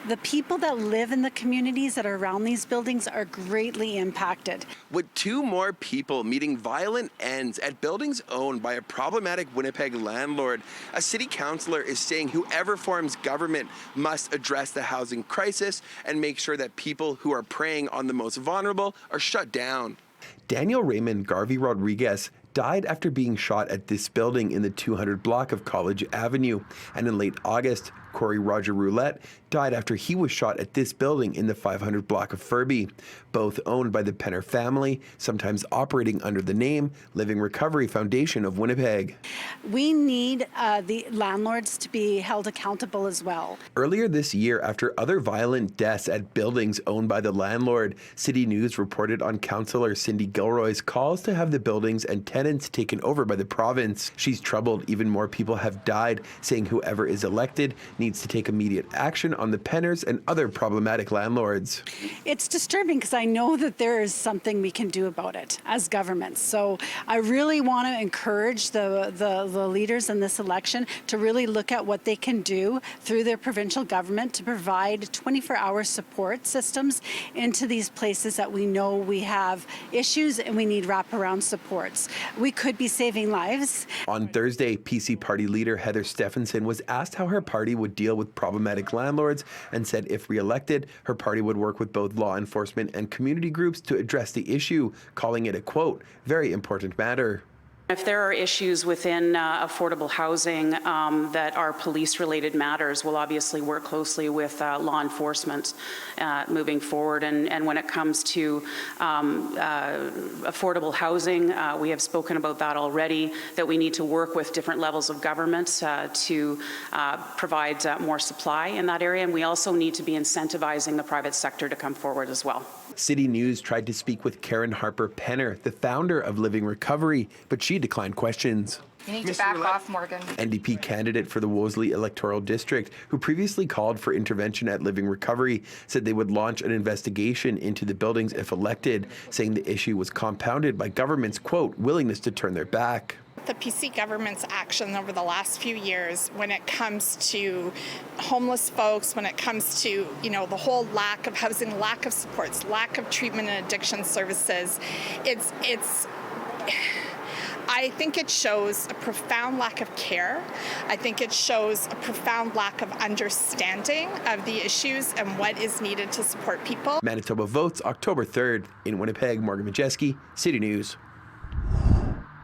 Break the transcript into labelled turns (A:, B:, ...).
A: The people that live in the communities that are around these buildings are greatly impacted.
B: With 2 more people meeting violent ends at buildings owned by a problematic Winnipeg landlord, a city councillor is saying whoever forms government must address the housing crisis and make sure that people who are preying on the most vulnerable are shut down. Daniel Raymond Garvey Rodriguez died after being shot at this building in the 200 block of College Avenue. And in late August, Corey Roger Roulette died after he was shot at this building in the 500 block of Furby. Both owned by the Penner family, sometimes operating under the name Living Recovery Foundation of Winnipeg.
A: We need the landlords to be held accountable as well.
B: Earlier this year, after other violent deaths at buildings owned by the landlord, City News reported on Councillor Cindy Gilroy's calls to have the buildings and tenants taken over by the province. She's troubled even more people have died, saying whoever is elected needs to take immediate action on the Penners and other problematic landlords.
A: It's disturbing because I know that there is something we can do about it as governments. So I really want to encourage the leaders in this election to really look at what they can do through their provincial government to provide 24-hour support systems into these places that we know we have issues and we need wraparound supports. We could be saving lives.
B: On Thursday, PC Party leader Heather Stephenson was asked how her party would deal with problematic landlords and said if re-elected, her party would work with both law enforcement and community groups to address the issue, calling it a, quote, very important matter.
C: If there are issues within affordable housing that are police-related matters, we'll obviously work closely with law enforcement moving forward. And when it comes to affordable housing, we have spoken about that already, that we need to work with different levels of government to provide more supply in that area. And we also need to be incentivizing the private sector to come forward as well.
B: City News tried to speak with Karen Harper Penner, the founder of Living Recovery, but she declined questions.
D: You need to back off, Morgan.
B: NDP candidate for the Wolseley electoral district, who previously called for intervention at Living Recovery, said they would launch an investigation into the buildings if elected, saying the issue was compounded by government's, quote, willingness to turn their back.
E: The PC government's action over the last few years when it comes to homeless folks, when it comes to, the whole lack of housing, lack of supports, lack of treatment and addiction services, I think it shows a profound lack of care. I think it shows a profound lack of understanding of the issues and what is needed to support people.
B: Manitoba votes October 3rd. In Winnipeg, Morgan Modjeski, City News.